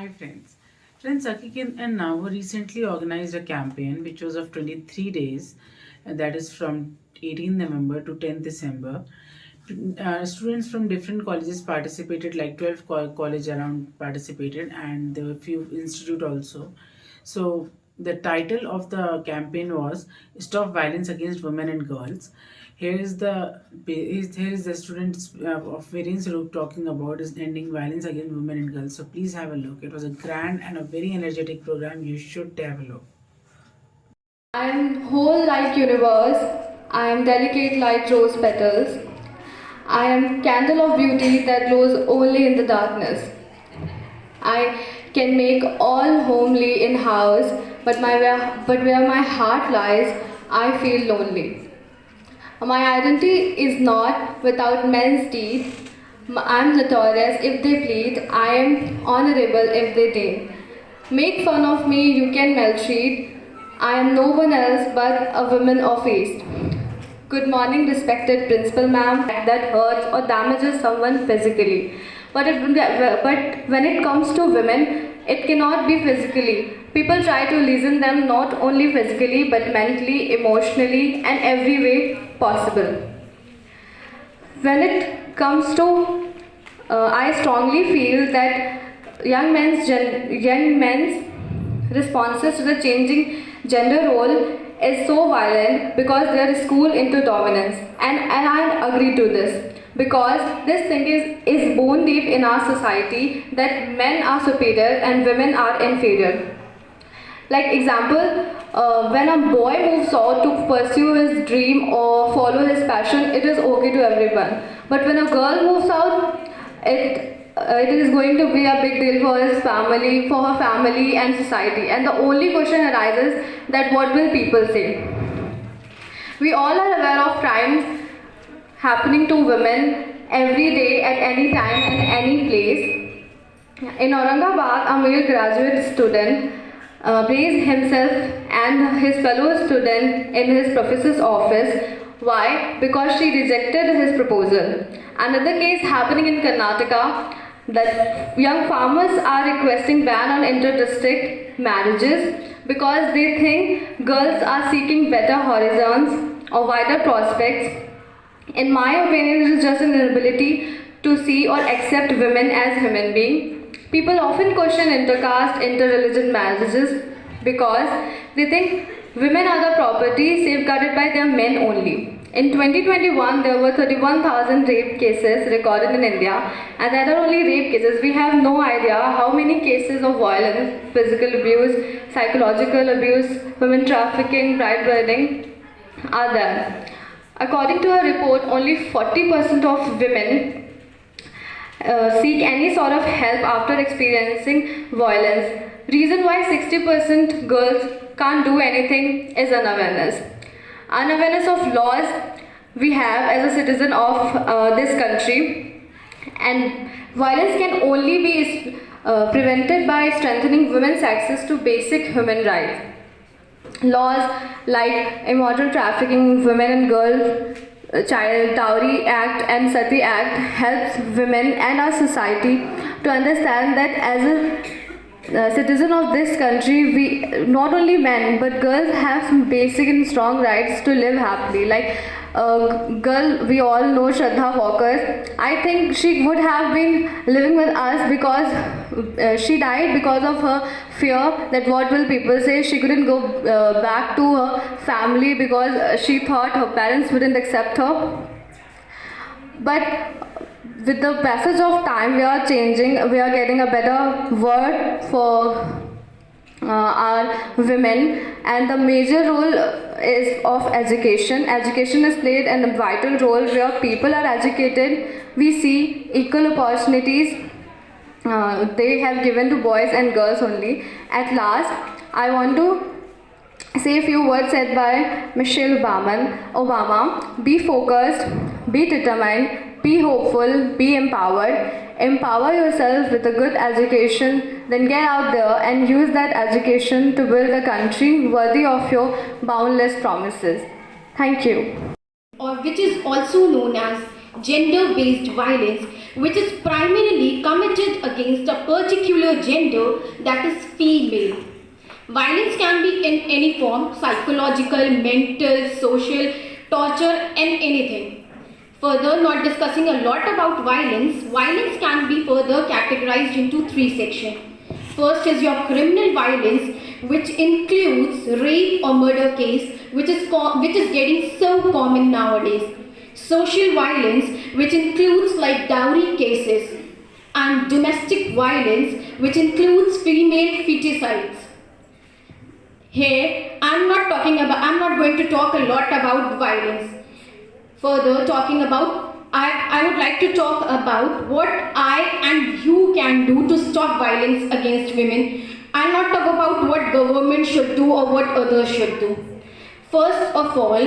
Hi friends. Friends, Akikin and Navu recently organized a campaign which was of 23 days, and that is from 18 November to 10 December. Students from different colleges participated, like 12 college around participated, and there were few institute also. So the title of the campaign was "Stop Violence Against Women and Girls." Here is the students of various group talking about is ending violence against women and girls. So please have a look. It was a grand and a very energetic program. You should have a look. I am whole like universe. I am delicate like rose petals. I am candle of beauty that glows only in the darkness. I can make all homely in house, but where my heart lies, I feel lonely. My identity is not without men's deed. I am notorious if they plead. I am honorable if they deign. Make fun of me, you can maltreat. I am no one else but a woman of East. Good morning, respected principal ma'am. That hurts or damages someone physically. But when it comes to women, it cannot be physically. People try to listen them not only physically but mentally, emotionally, and every way possible. When it comes to, I strongly feel that young men's responses to the changing gender role is so violent because they are schooled into dominance, and I agree to this because this thing is bone deep in our society that men are superior and women are inferior. Like example, when a boy moves out to pursue his dream or follow his passion, it is okay to everyone. But when a girl moves out, it is going to be a big deal for his family, for her family and society. And the only question arises that what will people say? We all are aware of crimes happening to women every day at any time and any place. In Aurangabad, a male graduate student placed himself and his fellow student in his professor's office. Why? Because she rejected his proposal. Another case happening in Karnataka that young farmers are requesting ban on inter-district marriages because they think girls are seeking better horizons or wider prospects. In my opinion, it is just an inability to see or accept women as human beings. People often question intercaste, interreligion marriages because they think women are the property safeguarded by their men only. In 2021, there were 31,000 rape cases recorded in India, and that are only rape cases. We have no idea how many cases of violence, physical abuse, psychological abuse, women trafficking, bride burning are there. According to a report, only 40% of women seek any sort of help after experiencing violence. Reason why 60% girls can't do anything is unawareness. Unawareness of laws we have as a citizen of this country, and violence can only be prevented by strengthening women's access to basic human rights. Laws like Immortal Trafficking, Women and Girls, Child Dowry Act and Sati Act helps women and our society to understand that as a citizen of this country, we not only men but girls have some basic and strong rights to live happily. Like girl, we all know Shraddha Walker. I think she would have been living with us because she died because of her fear that what will people say. She couldn't go back to her family because she thought her parents wouldn't accept her. But with the passage of time, we are changing. We are getting a better word for are women, and the major role is of education. Education is played a vital role where people are educated. We see equal opportunities they have given to boys and girls only. At last, I want to say a few words said by Michelle Obama. Be focused, be determined, be hopeful, be empowered. Empower yourself with a good education, then get out there and use that education to build a country worthy of your boundless promises. Thank you. Or which is also known as gender-based violence, which is primarily committed against a particular gender, that is female. Violence can be in any form: psychological, mental, social, torture, and anything. Further, not discussing a lot about violence, violence can be further categorized into three sections. First is your criminal violence, which includes rape or murder case, which is getting so common nowadays. Social violence, which includes like dowry cases, and domestic violence, which includes female feticides. Here, I'm not going to talk a lot about violence. Further, I would like to talk about what I and you can do to stop violence against women. I'll not talk about what government should do or what others should do. First of all,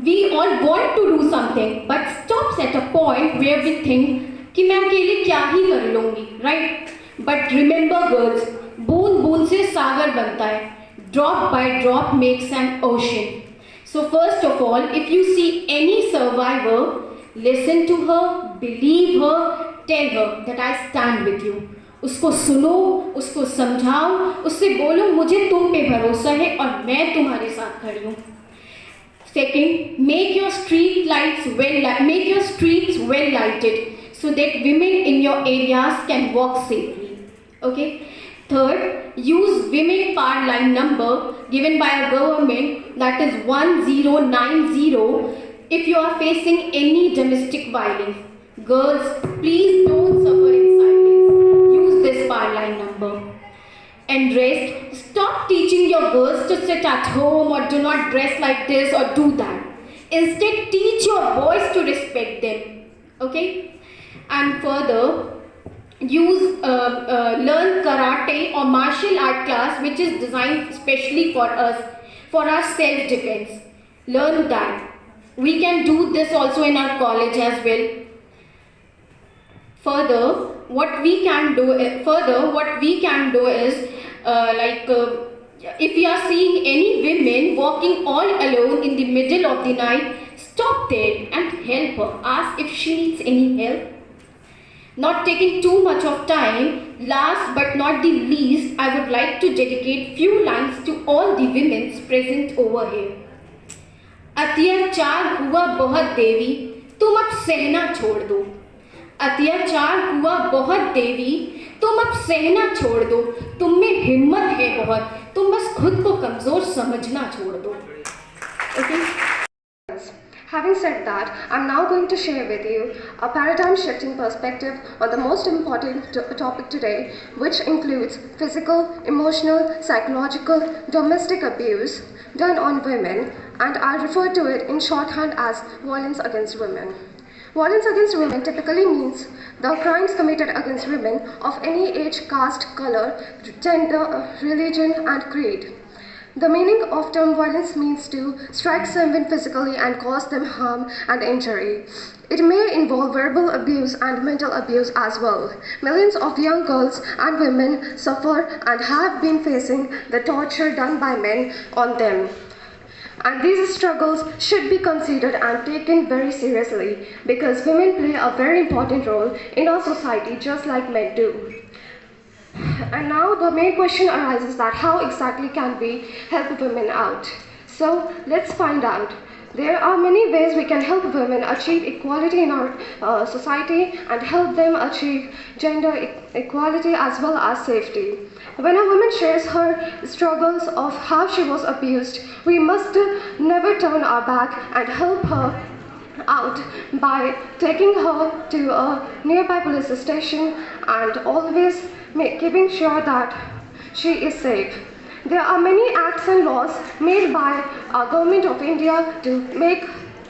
we all want to do something, but stops at a point where we think कि मैं अकेले क्या ही कर लूँगी, right? But remember girls, बूंद बूंद से सागर बनता है. Drop by drop makes an ocean. So first of all, if you see any survivor, listen to her, believe her, tell her that I stand with you. उसको सुनो, उसको समझाओ, उससे बोलो मुझे तुम पे भरोसा है और मैं तुम्हारे साथ खड़ी हूँ. Second, make your streets well lighted so that women in your areas can walk safely. Okay. Third, use women power line number given by a government, that is 1090, if you are facing any domestic violence. Girls, please don't suffer in silence. Use this power line number. And rest, stop teaching your girls to sit at home or do not dress like this or do that. Instead, teach your boys to respect them. Okay? And further, learn karate or martial art class, which is designed specially for us, for our self-defense. Learn that. We can do this also in our college as well. Further, what we can do is if you are seeing any women walking all alone in the middle of the night, stop there and help her. Ask if she needs any help. Not taking too much of time, last but not the least, I would like to dedicate few lines to all the women present over here. अत्याचार हुआ बहुत देवी, तुम अब सहना छोड़ दो. अत्याचार हुआ बहुत देवी, तुम अब सहना छोड़ दो. तुम में हिम्मत है बहुत, तुम बस खुद को कमजोर समझना छोड़ दो. Okay? Having said that, I'm now going to share with you a paradigm shifting perspective on the most important topic today, which includes physical, emotional, psychological, domestic abuse done on women, and I'll refer to it in shorthand as violence against women. Violence against women typically means the crimes committed against women of any age, caste, color, gender, religion, and creed. The meaning of term violence means to strike someone physically and cause them harm and injury. It may involve verbal abuse and mental abuse as well. Millions of young girls and women suffer and have been facing the torture done by men on them. And these struggles should be considered and taken very seriously because women play a very important role in our society just like men do. And now the main question arises that how exactly can we help women out? So let's find out. There are many ways we can help women achieve equality in our society and help them achieve gender equality as well as safety. When a woman shares her struggles of how she was abused, we must never turn our back and help her out by taking her to a nearby police station and always keeping sure that she is safe. There are many acts and laws made by our government of India to make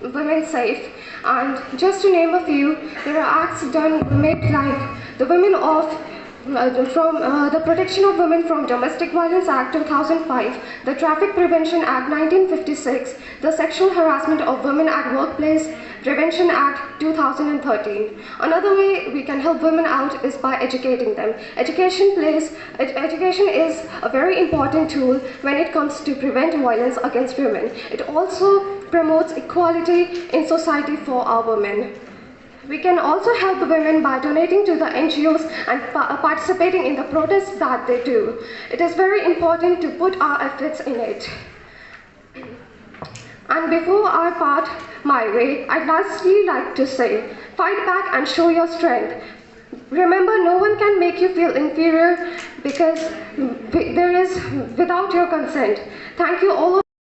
women safe, and just to name a few, there are acts made like the Women of the Protection of Women from Domestic Violence Act 2005, the Traffic Prevention Act 1956, the Sexual Harassment of Women at Workplace Prevention Act 2013. Another way we can help women out is by educating them. Education is a very important tool when it comes to prevent violence against women. It also promotes equality in society for our women. We can also help the women by donating to the NGOs and participating in the protests that they do. It is very important to put our efforts in it. And before I part my way, I'd lastly like to say, fight back and show your strength. Remember, no one can make you feel inferior because there is without your consent. Thank you all.